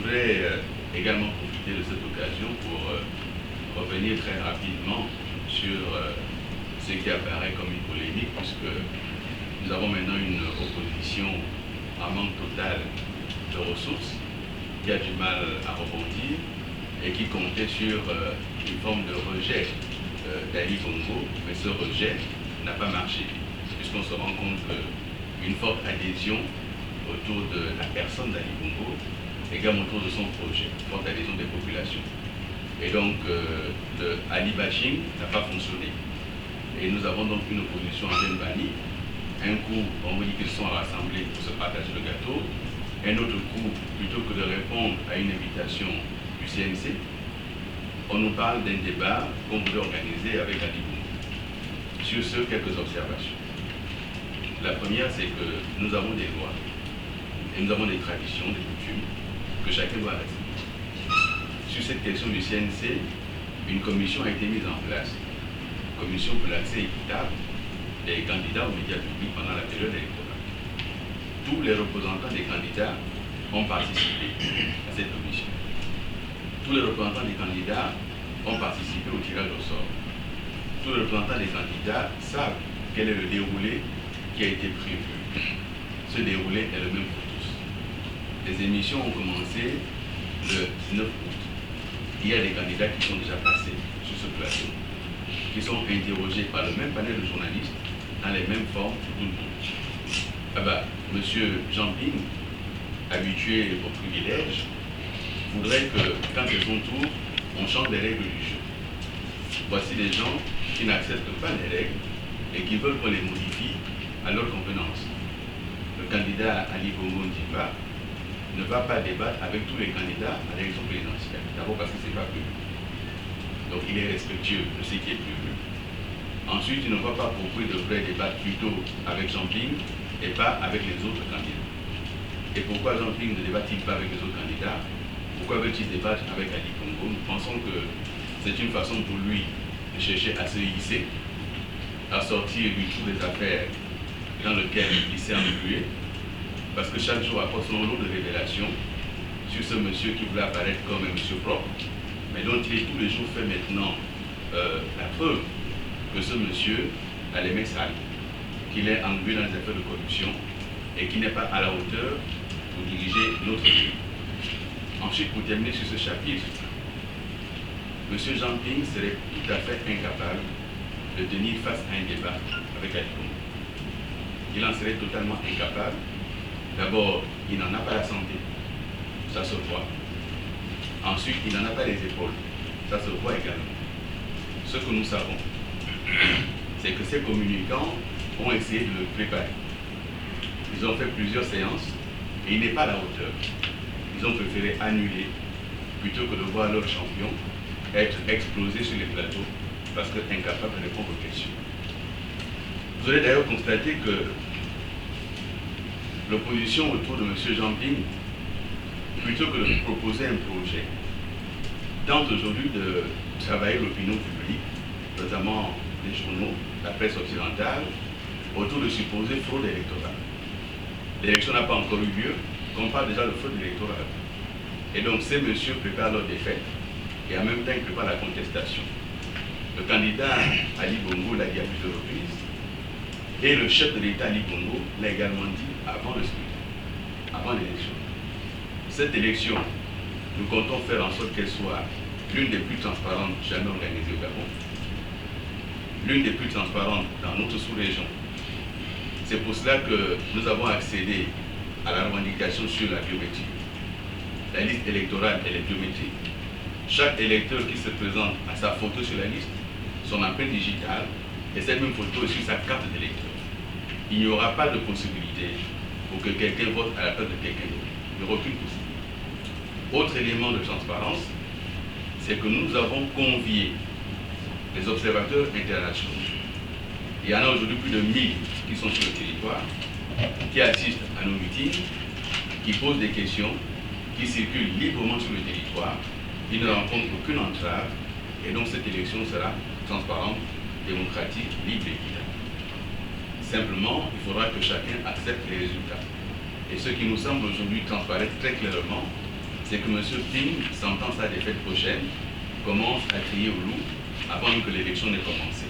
voudrais également profiter de cette occasion pour revenir très rapidement sur ce qui apparaît comme une polémique, puisque nous avons maintenant une opposition en manque total de ressources, qui a du mal à rebondir et qui comptait sur une forme de rejet d'Ali Bongo, mais ce rejet n'a pas marché, puisqu'on se rend compte qu'une forte adhésion autour de la personne d'Ali Bongo, également autour de son projet, forte adhésion des populations. Et donc, le Ali bashing n'a pas fonctionné. Et nous avons donc une opposition en pleine bannie. Un coup, on vous dit qu'ils sont rassemblés pour se partager le gâteau. Un autre coup, plutôt que de répondre à une invitation du CNC, on nous parle d'un débat qu'on voulait organiser avec Ali Bongo. Sur ce, quelques observations. La première, c'est que nous avons des lois et nous avons des traditions, des coutumes que chacun doit respecter. Sur cette question du CNC, une commission a été mise en place. Commission pour l'accès équitable des candidats aux médias publics pendant la période électorale. Tous les représentants des candidats ont participé à cette commission. Tous les représentants des candidats ont participé au tirage au sort. Tous les représentants des candidats savent quel est le déroulé qui a été prévu. Ce déroulé est le même pour tous. Les émissions ont commencé le 19 août. Il y a des candidats qui sont déjà passés sur ce plateau, qui sont interrogés par le même panel de journalistes dans les mêmes formes pour tout le monde. Ah bah, monsieur Jean-Ping, habitué au privilège, voudrait que, quand c'est son tour, on change les règles du jeu. Voici des gens qui n'acceptent pas les règles et qui veulent qu'on les modifie à leur convenance. Le candidat Ali Bongo Ndimba ne va pas débattre avec tous les candidats à l'élection présidentielle. D'abord parce que ce n'est pas prévu. Donc il est respectueux de ce qui est prévu. Ensuite, il ne voit pas pourquoi il devrait débattre plutôt avec Jean-Ping et pas avec les autres candidats. Et pourquoi Jean-Ping ne débat-il pas avec les autres candidats? Pourquoi veut-il débattre avec Ali Bongo? Nous pensons que c'est une façon pour lui de chercher à se hisser, à sortir du trou des affaires dans lequel il s'est englué, parce que chaque jour apporte son lot de révélations sur ce monsieur qui voulait apparaître comme un monsieur propre, mais dont il est tous les jours fait maintenant la preuve que ce monsieur a les mains sales, qu'il est englué dans les affaires de corruption et qu'il n'est pas à la hauteur pour diriger notre pays. Ensuite, pour terminer sur ce chapitre, M. Jean-Ping serait tout à fait incapable de tenir face à un débat avec Ali Bongo. Il en serait totalement incapable. D'abord, il n'en a pas la santé, ça se voit. Ensuite, il n'en a pas les épaules, ça se voit également. Ce que nous savons, c'est que ces communicants ont essayé de le préparer. Ils ont fait plusieurs séances et il n'est pas à la hauteur. Ils ont préféré annuler plutôt que de voir leur champion être explosé sur les plateaux parce qu'incapable de répondre aux questions. Vous allez d'ailleurs constater que l'opposition autour de M. Jean-Ping, plutôt que de proposer un projet, tente aujourd'hui de travailler l'opinion publique, notamment les journaux, la presse occidentale, autour de supposées fraude électorale. L'élection n'a pas encore eu lieu, qu'on parle déjà de fraude électorale. Et donc ces messieurs préparent leur défaite et en même temps ils préparent la contestation. Le candidat Ali Bongo l'a dit à plusieurs reprises et le chef de l'État Ali Bongo l'a également dit avant le scrutin, avant l'élection. Cette élection, nous comptons faire en sorte qu'elle soit l'une des plus transparentes jamais organisées au Gabon, l'une des plus transparentes dans notre sous-région. C'est pour cela que nous avons accédé à la revendication sur la biométrie. La liste électorale, elle est biométrique. Chaque électeur qui se présente à sa photo sur la liste, son empreinte digitale, et cette même photo sur sa carte d'électeur. Il n'y aura pas de possibilité pour que quelqu'un vote à la place de quelqu'un d'autre. Il n'y aura aucune possibilité. Autre élément de transparence, c'est que nous avons convié les observateurs internationaux. Il y en a aujourd'hui plus de 1000 qui sont sur le territoire, qui assistent à nos meetings, qui posent des questions, qui circulent librement sur le territoire, qui ne rencontrent aucune entrave, et donc cette élection sera transparente, démocratique, libre et équitable. Simplement, il faudra que chacun accepte les résultats. Et ce qui nous semble aujourd'hui transparaître très clairement, c'est que M. Ping, sentant sa défaite prochaine, commence à crier au loup avant même que l'élection n'ait commencé.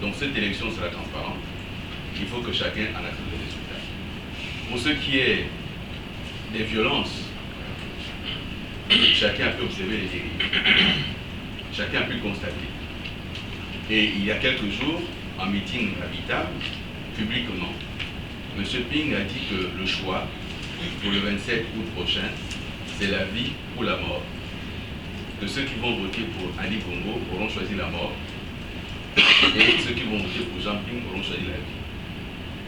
Donc cette élection sera transparente. Il faut que chacun en accepte les résultats. Pour ce qui est des violences, chacun a pu observer les dérives. Chacun a pu constater. Et il y a quelques jours, en meeting habitable, publiquement, M. Ping a dit que le choix pour le 27 août prochain, c'est la vie ou la mort. Que ceux qui vont voter pour Ali Bongo auront choisi la mort et ceux qui vont voter pour Jean Ping auront choisi la vie.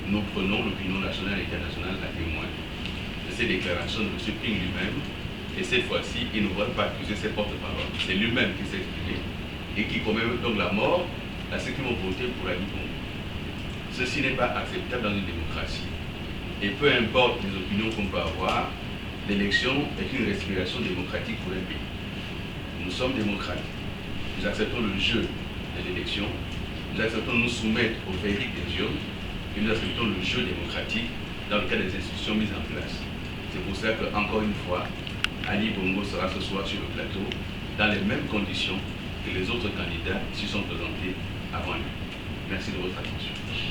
Nous prenons l'opinion nationale et internationale à témoin de ces déclarations de M. Ping lui-même, et cette fois-ci, il ne va pas accuser ses porte-paroles. C'est lui-même qui s'est exprimé et qui commet donc la mort à ceux qui vont voter pour Ali Bongo. Ceci n'est pas acceptable dans une démocratie. Et peu importe les opinions qu'on peut avoir, l'élection est une respiration démocratique pour un pays. Nous sommes démocrates. Nous acceptons le jeu de l'élection. Nous acceptons de nous soumettre au verdict des urnes. Et nous acceptons le jeu démocratique dans le cadre des institutions mises en place. C'est pour ça que, encore une fois, Ali Bongo sera ce soir sur le plateau dans les mêmes conditions que les autres candidats qui se sont présentés avant lui. Merci de votre attention.